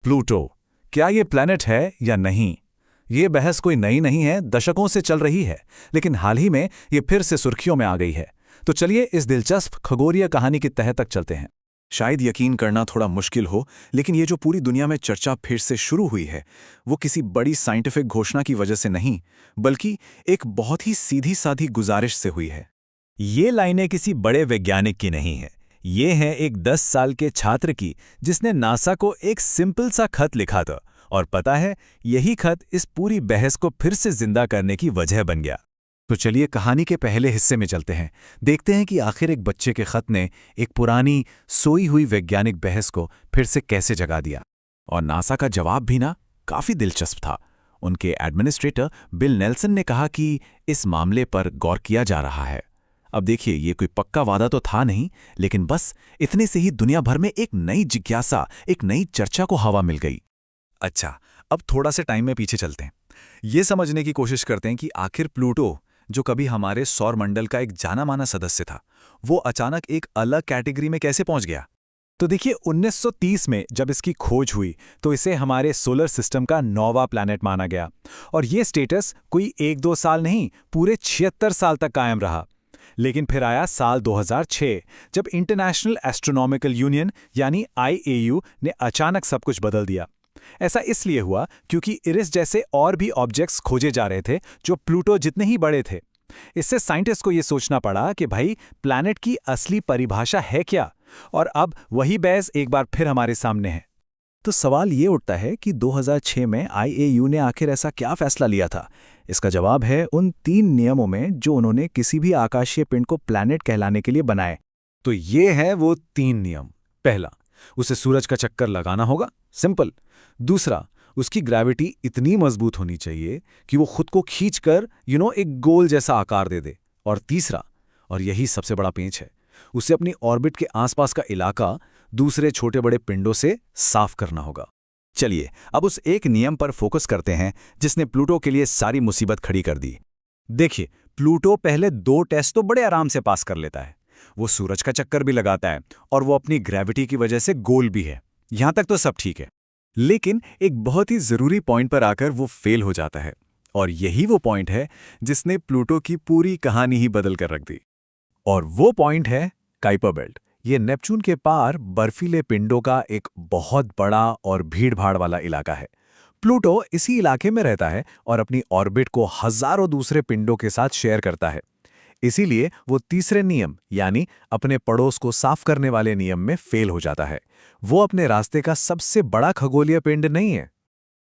Pluto, क्या ये planet है या नहीं? ये बहस कोई नई नहीं है, दशकों से चल रही है, लेकिन हाल ही में ये फिर से सुर्खियों में आ गई है। तो चलिए इस दिलचस्प खगोलीय कहानी की तह तक चलते हैं। शायद यकीन करना थोड़ा मुश्किल हो, लेकिन ये जो पूरी दुनिया में चर्चा फिर से शुरू हुई है, वो किसी बड़ी साइंटिफिक घोषणा की वजह से नहीं, बल्कि एक बहुत ही सीधी-सादी गुजारिश से हुई है। ये लाइनें किसी बड़े वैज्ञानिक की नहीं है। ये हैं एक 10 साल के छात्र की, जिसने नासा को एक सिंपल सा खत लिखा था। और पता है, यही खत इस पूरी बहस को फिर से जिंदा करने की वजह बन गया। तो चलिए कहानी के पहले हिस्से में चलते हैं। देखते हैं कि आखिर एक बच्चे के खत ने एक पुरानी सोई हुई वैज्ञानिक बहस को फिर से कैसे जगा दिया। और नासा का जवाब भी ना काफी दिलचस्प था। उनके एडमिनिस्ट्रेटर बिल नेल्सन ने कहा कि इस मामले पर गौर किया जा रहा है। अब देखिए, ये कोई पक्का वादा तो था नहीं, लेकिन बस इतने से ही दुनिया भर में एक नई जिज्ञासा, एक नई चर्चा को हवा मिल गई। अच्छा, अब थोड़ा से टाइम में पीछे चलते हैं। ये समझने की कोशिश करते हैं कि आखिर प्लूटो, जो कभी हमारे सौर मंडल का एक जाना माना सदस्य था, वो अचानक एक अलग कैटेगरी में कैसे पहुंच गया। तो देखिए, 1930 में जब इसकी खोज हुई तो इसे हमारे सोलर सिस्टम का 9वां प्लैनेट माना गया। और ये स्टेटस कोई 1-2 साल नहीं, पूरे 76 साल तक कायम रहा। लेकिन फिर आया साल 2006, जब इंटरनेशनल एस्ट्रोनॉमिकल यूनियन यानी IAU ने अचानक सब कुछ बदल दिया। ऐसा इसलिए हुआ क्योंकि इरिस जैसे और भी ऑब्जेक्ट्स खोजे जा रहे थे जो प्लूटो जितने ही बड़े थे। इससे साइंटिस्ट को यह सोचना पड़ा कि भाई, प्लैनेट की असली परिभाषा है क्या। और अब वही बहस एक बार फिर हमारे सामने है। तो सवाल ये उठता है कि 2006 में IAU ने आखिर ऐसा क्या फैसला लिया था। इसका जवाब है उन 3 नियमों में जो उन्होंने किसी भी आकाशीय पिंड को प्लैनेट कहलाने के लिए बनाए। तो ये है वो 3 नियम। पहला, उसे सूरज का चक्कर लगाना होगा, सिंपल। दूसरा, उसकी ग्रेविटी इतनी मजबूत होनी चाहिए कि वो खुद को खींचकर एक गोल जैसा आकार दे दे। और तीसरा, और यही सबसे बड़ा पेंच है, उसे अपनी ऑर्बिट के आसपास का इलाका दूसरे छोटे बड़े पिंडों से साफ करना होगा। चलिए अब उस एक नियम पर फोकस करते हैं जिसने प्लूटो के लिए सारी मुसीबत खड़ी कर दी। देखिए, प्लूटो पहले 2 टेस्ट तो बड़े आराम से पास कर लेता है। वो सूरज का चक्कर भी लगाता है और वो अपनी ग्रेविटी की वजह से गोल भी है। यहां तक तो सब ठीक है। लेकिन एक बहुत ही जरूरी पॉइंट पर आकर वो फेल हो जाता है। और यही वो पॉइंट है जिसने प्लूटो की पूरी कहानी ही बदल कर रख दी। और वो पॉइंट है काइपर बेल्ट। ये नेपच्यून के पार बर्फीले पिंडों का एक बहुत बड़ा और भीड़भाड़ वाला इलाका है। प्लूटो इसी इलाके में रहता है और अपनी ऑर्बिट को हजारों दूसरे पिंडों के साथ शेयर करता है। इसीलिए वो तीसरे नियम यानी अपने पड़ोस को साफ करने वाले नियम में फेल हो जाता है। वो अपने रास्ते का सबसे बड़ा खगोलीय पिंड नहीं है।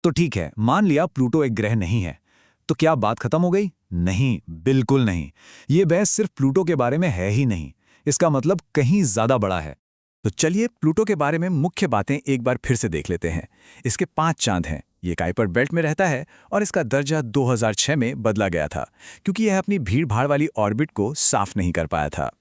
तो ठीक है, मान लिया प्लूटो एक ग्रह नहीं है, तो क्या बात खत्म हो गई? नहीं, बिल्कुल नहीं। ये बहस सिर्फ प्लूटो के बारे में है ही नहीं, इसका मतलब कहीं ज्यादा बड़ा है। तो चलिए प्लूटो के बारे में मुख्य बातें एक बार फिर से देख लेते हैं। इसके 5 चांद हैं, ये काइपर बेल्ट में रहता है और इसका दर्जा 2006 में बदला गया था क्योंकि यह अपनी भीड़-भाड़ वाली ऑर्बिट को साफ नहीं कर पाया था।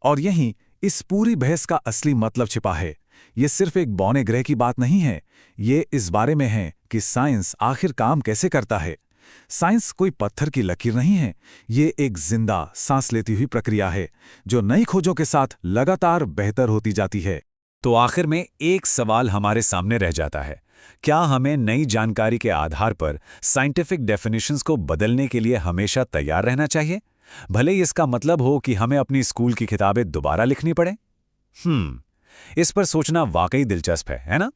और यहीं इस पूरी बहस का असली मतलब छिपा है। ये सिर्फ एक बौने ग्रह की बात नहीं है, ये इस बारे में है कि साइंस आखिर काम कैसे करता है। साइंस कोई पत्थर की लकीर नहीं है, ये एक जिंदा, सांस लेती हुई प्रक्रिया है जो नई खोजों के साथ लगातार बेहतर होती जाती है। तो आखिर में एक सवाल हमारे सामने रह जाता है, क्या हमें नई जानकारी के आधार पर साइंटिफिक डेफिनेशंस को बदलने के लिए हमेशा तैयार रहना चाहिए, भले ही इसका मतलब हो कि हमें अपनी स्कूल की किताबें दोबारा लिखनी पड़े? इस पर सोचना वाकई दिलचस्प है ना?